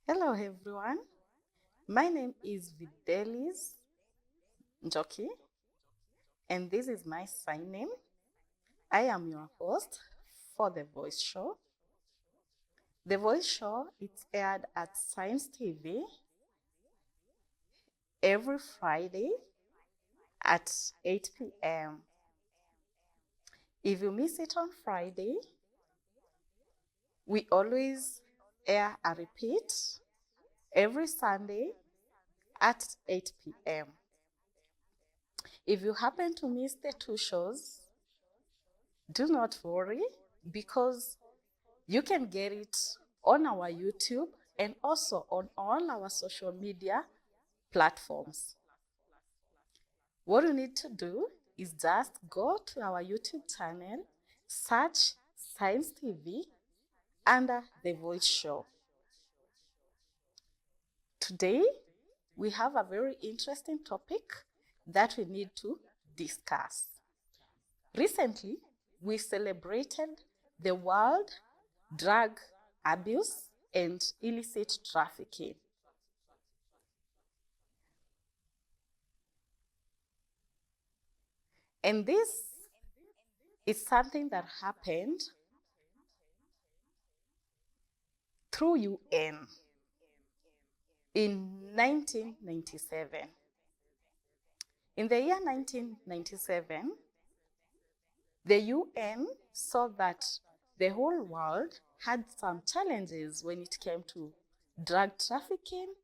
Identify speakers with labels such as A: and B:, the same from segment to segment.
A: Hello everyone, my name is Videlis Njoki and this is my sign name. I am your host for The Voice Show. The Voice Show is aired at Science TV every Friday at 8 p.m. If you miss it on Friday, we always air a repeat every Sunday at 8 p.m. If you happen to miss the two shows, do not worry because you can get it on our YouTube and also on all our social media platforms. What you need to do is just go to our YouTube channel, search Science TV under The Voice Show. Today, we have a very interesting topic that we need to discuss. Recently, we celebrated the World Drug Abuse and Illicit Trafficking. And this is something that happened through UN in 1997. In the year 1997, the UN saw that the whole world had some challenges when it came to drug trafficking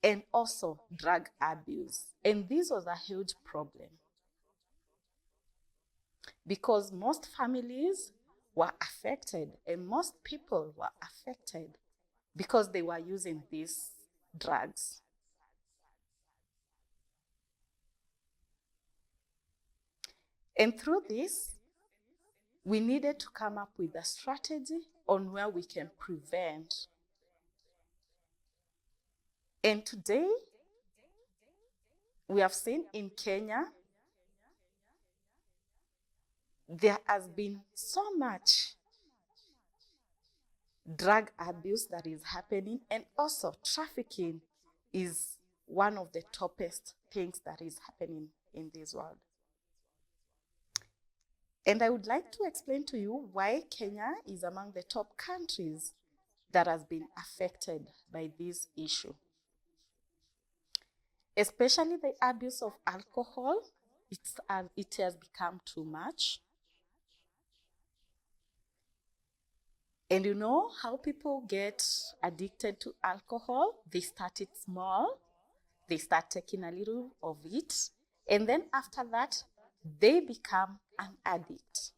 A: and also drug abuse. And this was a huge problem because most families were affected and most people were affected because they were using these drugs. And through this, we needed to come up with a strategy on where we can prevent. And today, we have seen in Kenya, there has been so much drug abuse that is happening, and also trafficking is one of the toppest things that is happening in this world. And I would like to explain to you why Kenya is among the top countries that has been affected by this issue. Especially the abuse of alcohol, it has become too much. And you know how people get addicted to alcohol? They start it small, they start taking a little of it, and then after that, they become an addict.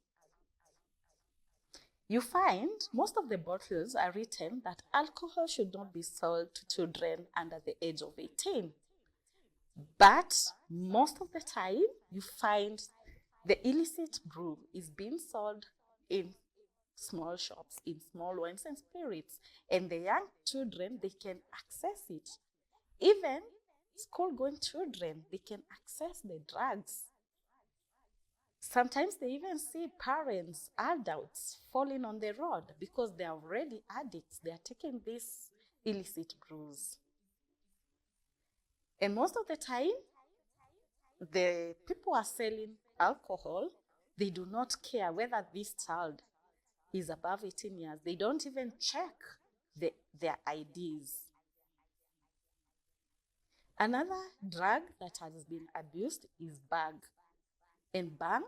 A: You find most of the bottles are written that alcohol should not be sold to children under the age of 18. But most of the time, you find the illicit brew is being sold in small shops, in small wines and spirits. And the young children, they can access it. Even school-going children, they can access the drugs. Sometimes they even see parents, adults, falling on the road because they are already addicts. They are taking these illicit brews. And most of the time, the people are selling alcohol. They do not care whether this child is above 18 years. They don't even check their IDs. Another drug that has been abused is bang. And bang,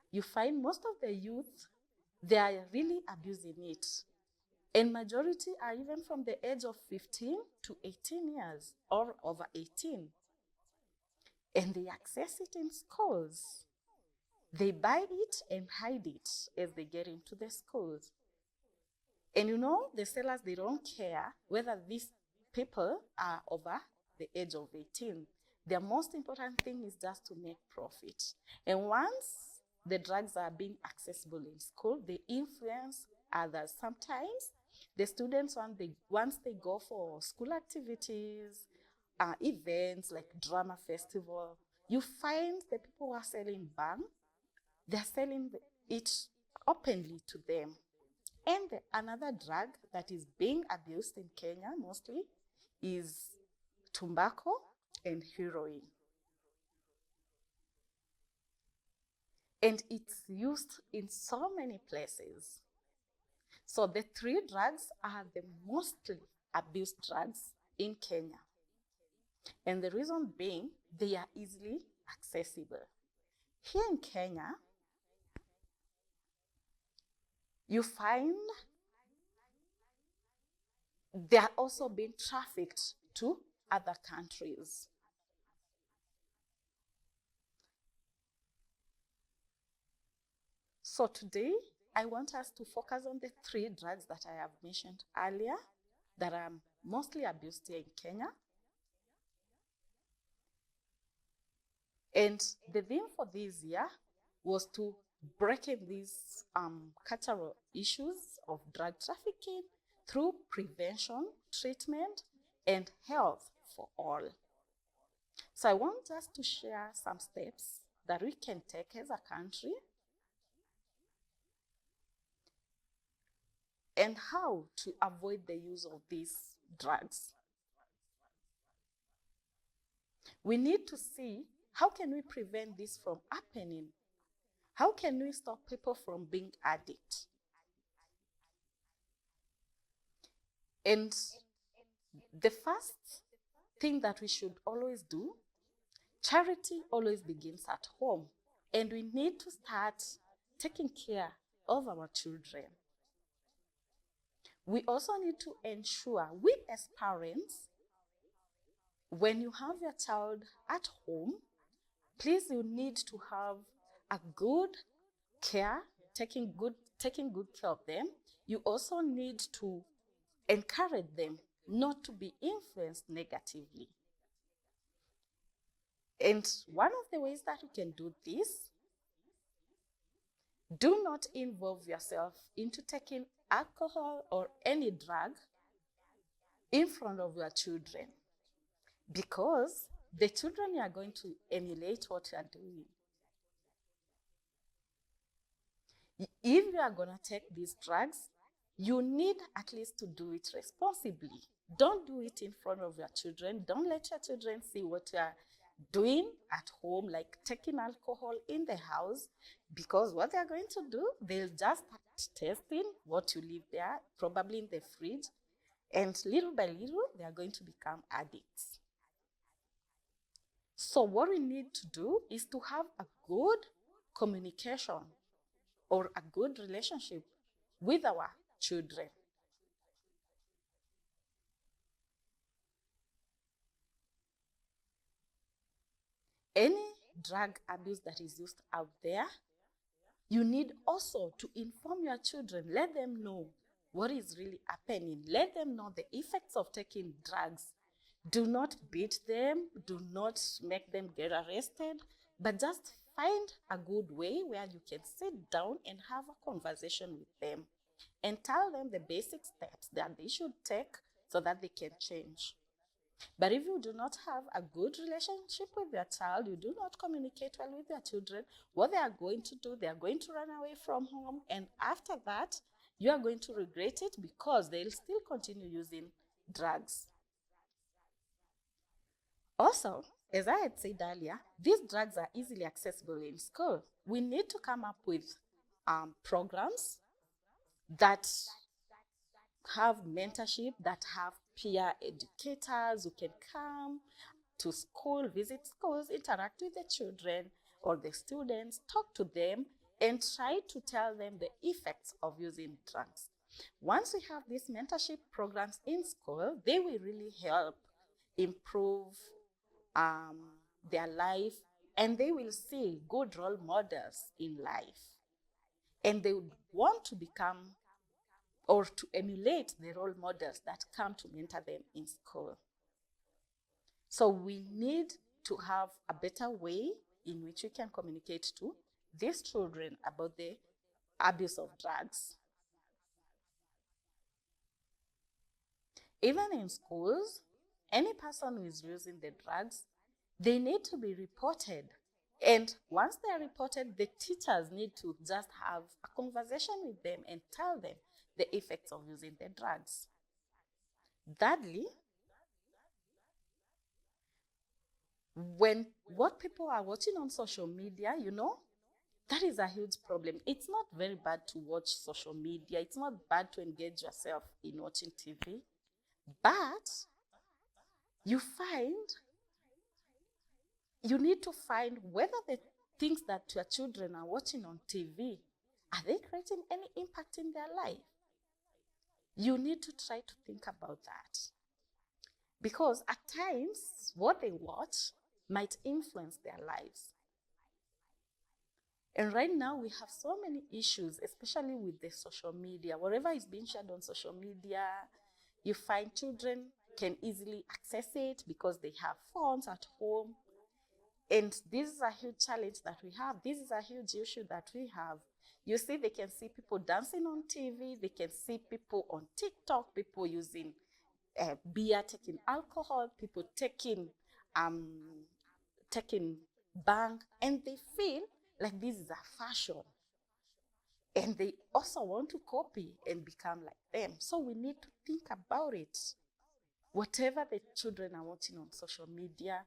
A: you find most of the youth, they are really abusing it. And majority are even from the age of 15 to 18 years or over 18. And they access it in schools. They buy it and hide it as they get into the schools. And you know, the sellers, they don't care whether these people are over the age of 18. Their most important thing is just to make profit. And once the drugs are being accessible in school, they influence others. Sometimes the students, once they go for school activities, events like drama festival, you find the people who are selling bang, they're selling it openly to them. And another drug that is being abused in Kenya mostly is tobacco and heroin. And it's used in so many places. So the three drugs are the mostly abused drugs in Kenya. And the reason being, they are easily accessible. Here in Kenya, you find they are also being trafficked to other countries. So today, I want us to focus on the three drugs that I have mentioned earlier that are mostly abused here in Kenya. And the theme for this year was to break in these cultural issues of drug trafficking through prevention, treatment, and health for all. So I want us to share some steps that we can take as a country and how to avoid the use of these drugs. We need to see how can we prevent this from happening? How can we stop people from being addicts? And the first thing that we should always do, charity always begins at home. And we need to start taking care of our children. We also need to ensure, we as parents, when you have your child at home, please, you need to have a good care, taking good care of them. You also need to encourage them not to be influenced negatively. And one of the ways that you can do this, do not involve yourself into taking alcohol or any drug in front of your children, because the children are going to emulate what you are doing. If you are going to take these drugs, you need at least to do it responsibly. Don't do it in front of your children. Don't let your children see what you are doing at home, like taking alcohol in the house, because what they are going to do, they'll just start tasting what you leave there, probably in the fridge, and little by little, they are going to become addicts. So what we need to do is to have a good communication or a good relationship with our children. Any drug abuse that is used out there, you need also to inform your children. Let them know what is really happening. Let them know the effects of taking drugs. Do not beat them. Do not make them get arrested, but just find a good way where you can sit down and have a conversation with them and tell them the basic steps that they should take so that they can change. But if you do not have a good relationship with your child, you do not communicate well with your children, what they are going to do, they are going to run away from home. And after that, you are going to regret it because they'll still continue using drugs. Also, as I had said earlier, these drugs are easily accessible in school. We need to come up with programs that have mentorship, that have peer educators who can come to school, visit schools, interact with the children or the students, talk to them, and try to tell them the effects of using drugs. Once we have these mentorship programs in school, they will really help improve their life, and they will see good role models in life. And they would want to become or to emulate the role models that come to mentor them in school. So we need to have a better way in which we can communicate to these children about the abuse of drugs. Even in schools, any person who is using the drugs, they need to be reported. And once they are reported, the teachers need to just have a conversation with them and tell them the effects of using the drugs. Thirdly, when what people are watching on social media, that is a huge problem. It's not very bad to watch social media. It's not bad to engage yourself in watching TV. But you need to find whether the things that your children are watching on TV, are they creating any impact in their life? You need to try to think about that. Because at times, what they watch might influence their lives. And right now, we have so many issues, especially with the social media. Whatever is being shared on social media, you find children can easily access it because they have phones at home. And this is a huge challenge that we have. This is a huge issue that we have. You see, they can see people dancing on TV. They can see people on TikTok, people using beer, taking alcohol, people taking bang, and they feel like this is a fashion. And they also want to copy and become like them. So we need to think about it. Whatever the children are watching on social media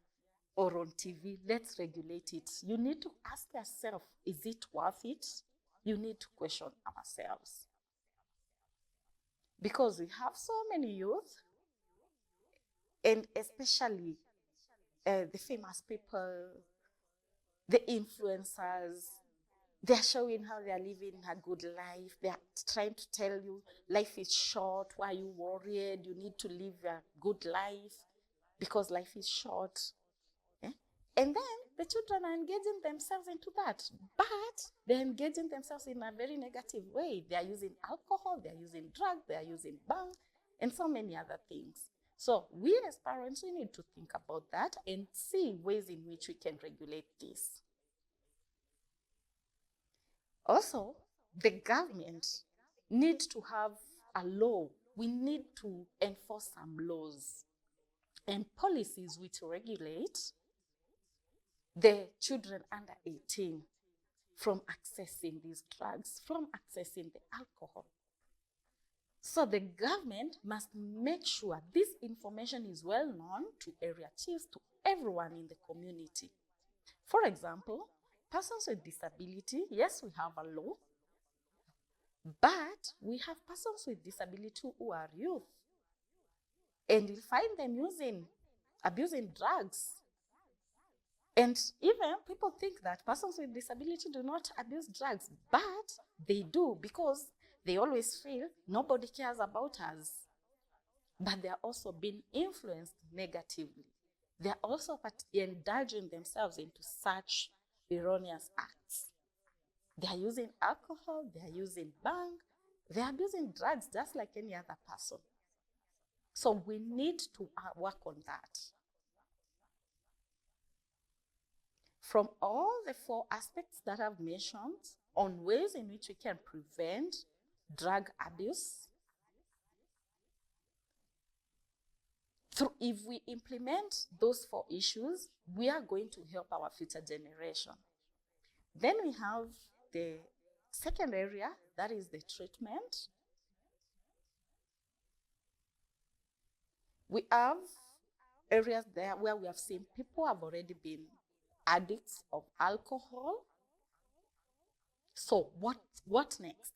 A: or on TV, let's regulate it. You need to ask yourself, is it worth it? You need to question ourselves. Because we have so many youth, and especially the famous people, the influencers, they're showing how they're living a good life. They're trying to tell you life is short. Why are you worried? You need to live a good life because life is short. And then the children are engaging themselves into that. But they're engaging themselves in a very negative way. They're using alcohol, they're using drugs, they're using bang, and so many other things. So we as parents, we need to think about that and see ways in which we can regulate this. Also, the government needs to have a law. We need to enforce some laws and policies which regulate the children under 18 from accessing these drugs, from accessing the alcohol. So the government must make sure this information is well known to area chiefs, to everyone in the community. For example, persons with disability, yes, we have a law, but we have persons with disability who are youth. And you'll find them abusing drugs. And even people think that persons with disability do not abuse drugs, but they do, because they always feel nobody cares about us. But they are also being influenced negatively. They are also indulging themselves into such erroneous acts. They are using alcohol, they are using bang, they are abusing drugs just like any other person. So we need to work on that. From all the 4 aspects that I've mentioned on ways in which we can prevent drug abuse, if we implement those 4 issues, we are going to help our future generation. Then we have the second area, that is the treatment. We have areas there where we have seen people have already been addicts of alcohol. So what next?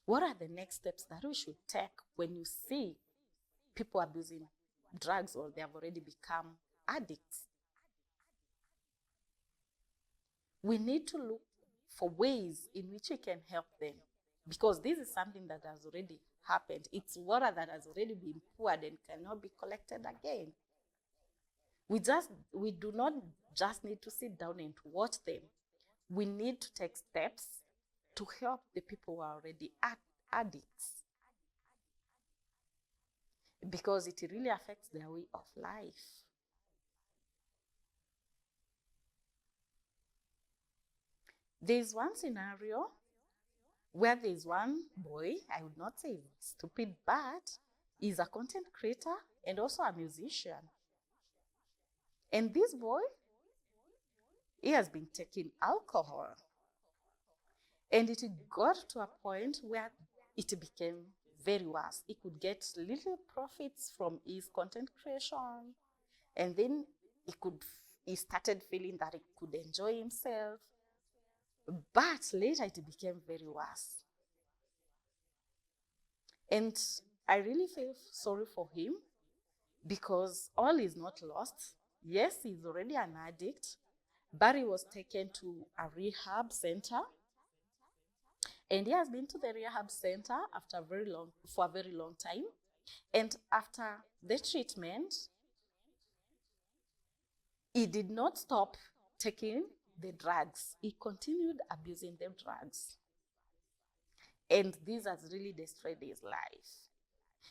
A: What are the next steps that we should take when you see people abusing drugs or they have already become addicts? We need to look for ways in which we can help them, because this is something that has already happened. It's water that has already been poured and cannot be collected again. We do not just need to sit down and to watch them. We need to take steps to help the people who are already addicts, because it really affects their way of life. There's one scenario where there's one boy, I would not say stupid, but he's a content creator and also a musician. And this boy, he has been taking alcohol. And it got to a point where it became very worse. He could get little profits from his content creation, and then he started feeling that he could enjoy himself. But later it became very worse. And I really feel sorry for him because all is not lost. Yes, he's already an addict, but he was taken to a rehab center. And he has been to the rehab center for a very long time. And after the treatment, he did not stop taking the drugs. He continued abusing the drugs. And this has really destroyed his life.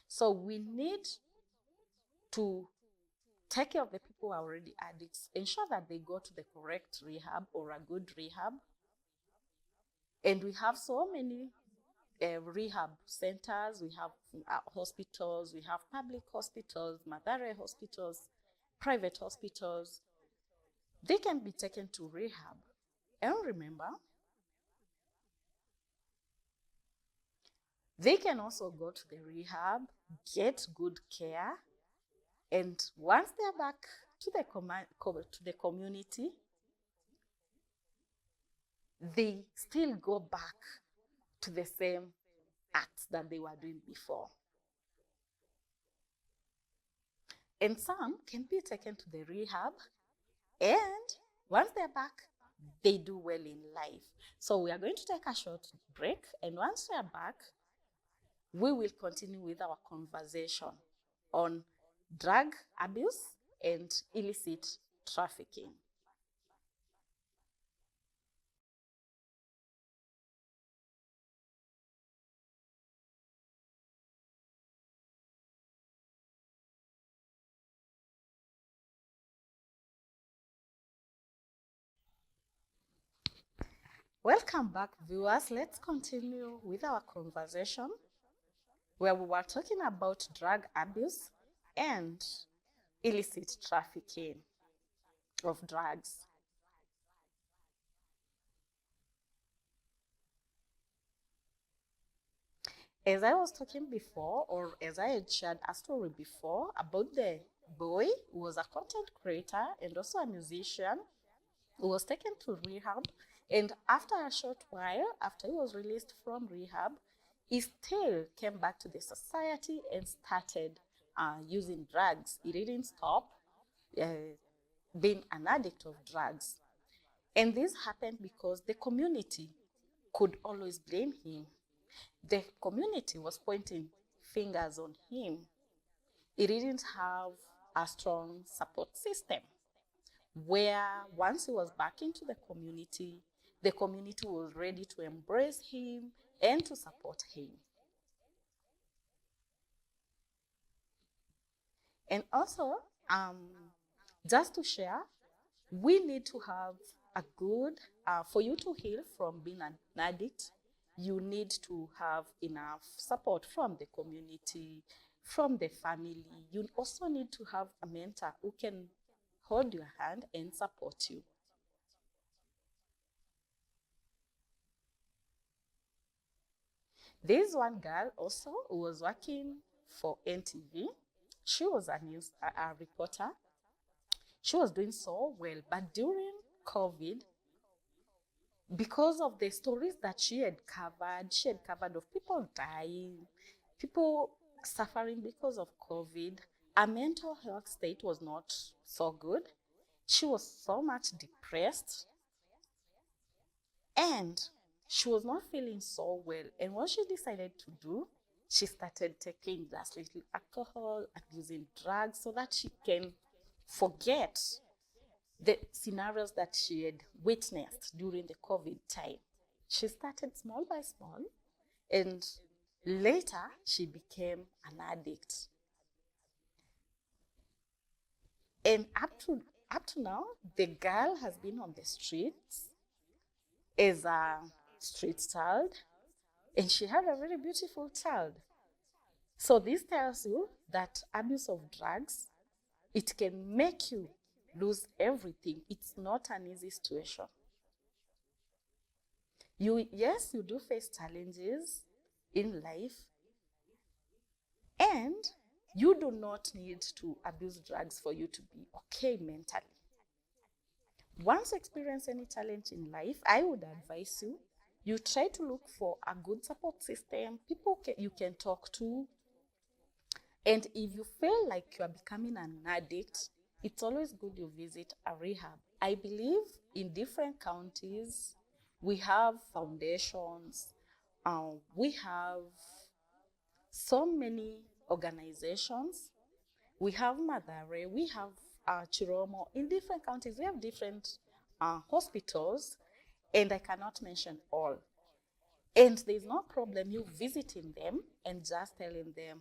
A: So we need to take care of the people who are already addicts, ensure that they go to the correct rehab or a good rehab. And we have so many rehab centers, we have hospitals, we have public hospitals, Madare hospitals, private hospitals. They can be taken to rehab. And remember, they can also go to the rehab, get good care, and once they're back to the community, they still go back to the same acts that they were doing before. And some can be taken to the rehab, and once they're back, they do well in life. So we are going to take a short break, and once we are back, we will continue with our conversation on drug abuse and illicit trafficking. Welcome back, viewers. Let's continue with our conversation where we were talking about drug abuse and illicit trafficking of drugs. As I was talking before, or as I had shared a story before about the boy who was a content creator and also a musician who was taken to rehab. And after a short while, after he was released from rehab, he still came back to the society and started using drugs. He didn't stop being an addict of drugs. And this happened because the community could always blame him. The community was pointing fingers on him. He didn't have a strong support system where once he was back into the community was ready to embrace him and to support him. And also, just to share, we need to have a good, for you to heal from being an addict, you need to have enough support from the community, from the family. You also need to have a mentor who can hold your hand and support you. There's one girl also who was working for NTV. She was a reporter. She was doing so well, but during COVID, because of the stories that she had covered of people dying, people suffering because of COVID, her mental health state was not so good. She was so much depressed and she was not feeling so well. And what she decided to do, she started taking just little alcohol and using drugs so that she can forget the scenarios that she had witnessed during the COVID time. She started small by small, and later she became an addict. And up to now, the girl has been on the streets as a street child, and she had a very beautiful child. So this tells you that abuse of drugs, it can make you lose everything. It's not an easy situation. Yes, you do face challenges in life, and you do not need to abuse drugs for you to be okay mentally. Once you experience any challenge in life, I would advise you try to look for a good support system, people you can talk to. And if you feel like you are becoming an addict, it's always good you visit a rehab. I believe in different counties, we have foundations, we have so many organizations. We have Madare, we have Chiromo. In different counties, we have different hospitals, and I cannot mention all. And there's no problem you visiting them and just telling them,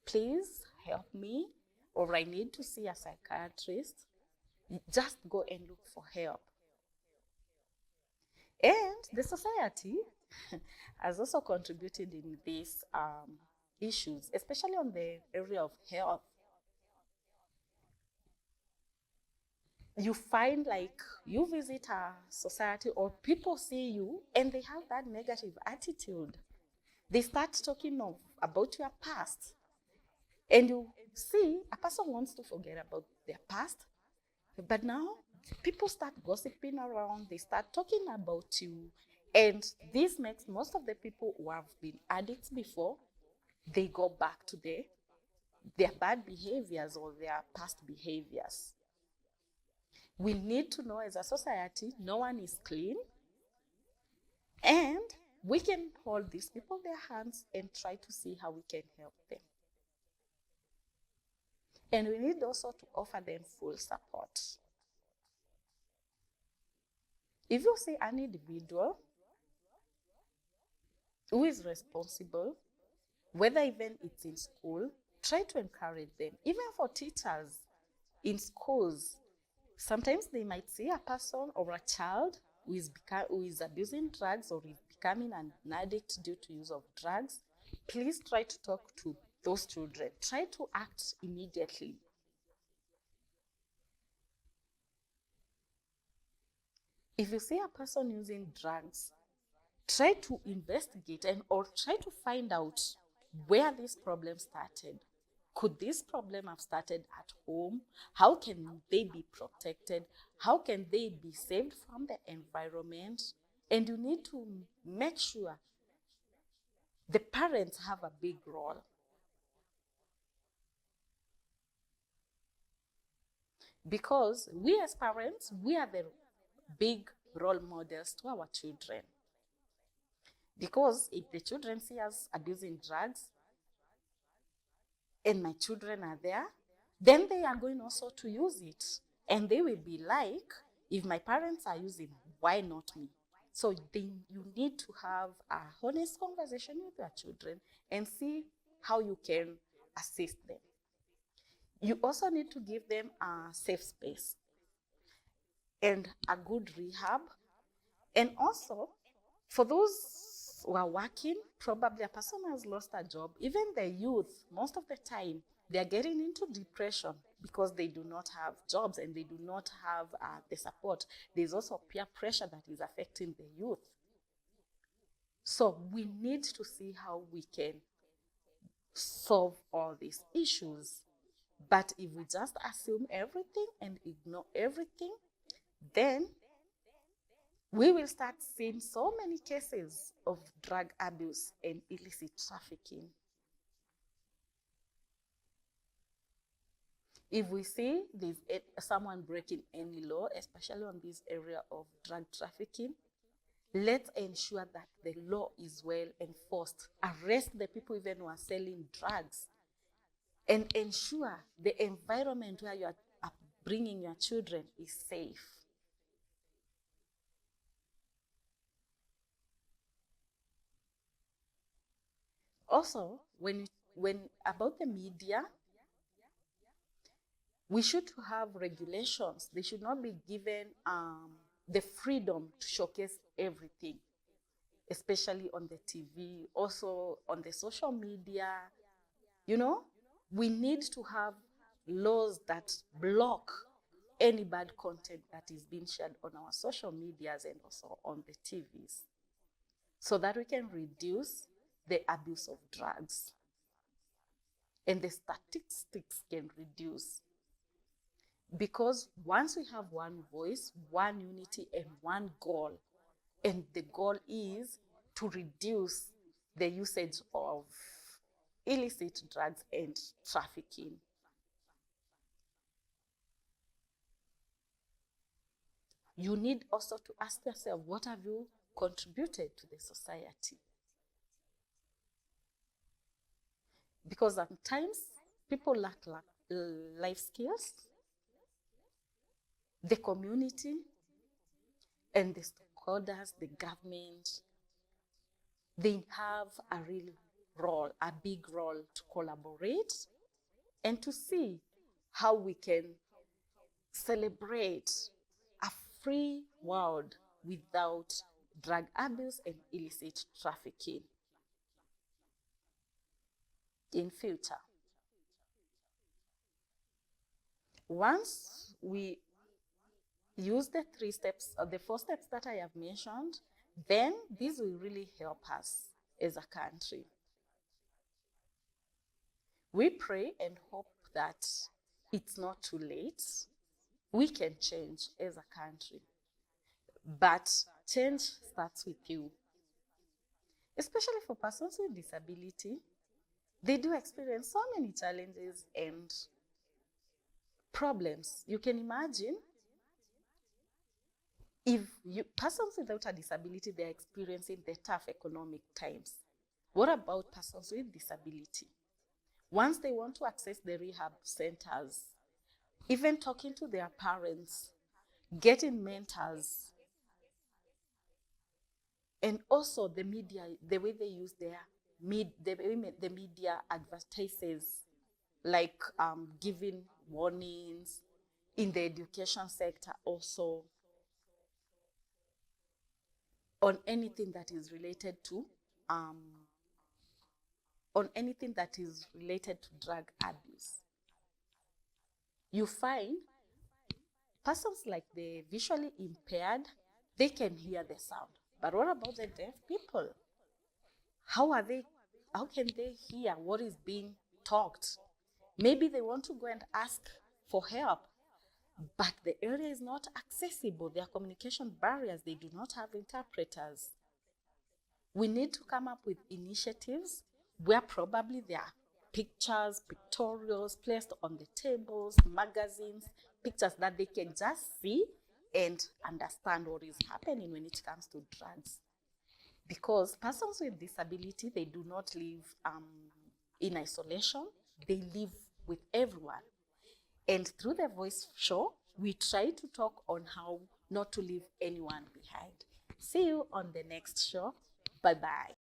A: please help me, or I need to see a psychiatrist. Just go and look for help. And the society has also contributed in these issues, especially on the area of health. You find like you visit a society or people see you and they have that negative attitude. They start talking about your past. And you see, a person wants to forget about their past, but now people start gossiping around, they start talking about you. And this makes most of the people who have been addicts before, they go back to their bad behaviors or their past behaviors. We need to know as a society, no one is clean. And we can hold these people their hands and try to see how we can help them. And we need also to offer them full support. If you see an individual who is responsible, whether even it's in school, try to encourage them. Even for teachers in schools, sometimes they might see a person or a child who is abusing drugs or is becoming an addict due to use of drugs. Please try to talk to those children. Try to act immediately. If you see a person using drugs, try to investigate or try to find out where this problem started. Could this problem have started at home? How can they be protected? How can they be saved from the environment? And you need to make sure the parents have a big role. Because we as parents, we are the big role models to our children. Because if the children see us abusing drugs and my children are there, then they are going also to use it. And they will be like, if my parents are using, why not me? So you need to have a honest conversation with your children and see how you can assist them. You also need to give them a safe space and a good rehab. And also, for those who are working, probably a person has lost a job. Even the youth, most of the time, they are getting into depression because they do not have jobs and they do not have the support. There's also peer pressure that is affecting the youth. So we need to see how we can solve all these issues. But if we just assume everything and ignore everything, then we will start seeing so many cases of drug abuse and illicit trafficking. If we see there's someone breaking any law, especially on this area of drug trafficking, let's ensure that the law is well enforced. Arrest the people even who are selling drugs. And ensure the environment where you are bringing your children is safe. Also, when about the media, we should have regulations. They should not be given the freedom to showcase everything, especially on the TV, also on the social media. You know, we need to have laws that block any bad content that is being shared on our social medias and also on the TVs. so that we can reduce the abuse of drugs and the statistics can reduce. Because once we have one voice, one unity, and one goal, and the goal is to reduce the usage of illicit drugs and trafficking. You need also to ask yourself, what have you contributed to the society? Because sometimes people lack life skills, the community and the stakeholders, the government, they have a real role, a big role to collaborate and to see how we can celebrate a free world without drug abuse and illicit trafficking in future. Once we use the 3 steps, or the 4 steps that I have mentioned, then this will really help us as a country. We pray and hope that it's not too late. We can change as a country, but change starts with you. Especially for persons with disability, they do experience so many challenges and problems. You can imagine if persons without a disability, they're experiencing the tough economic times. What about persons with disability? Once they want to access the rehab centers, even talking to their parents, getting mentors, and also the media, the way they use the media advertises, like giving warnings in the education sector also on anything that is related to drug abuse. You find persons like the visually impaired, they can hear the sound. But what about the deaf people? How can they hear what is being talked? Maybe they want to go and ask for help, but the area is not accessible. There are communication barriers. They do not have interpreters. We need to come up with initiatives where probably there are pictures, pictorials placed on the tables, magazines, pictures that they can just see and understand what is happening when it comes to drugs. Because persons with disability, they do not live in isolation. They live with everyone. And through the voice show, we try to talk on how not to leave anyone behind. See you on the next show. Bye-bye.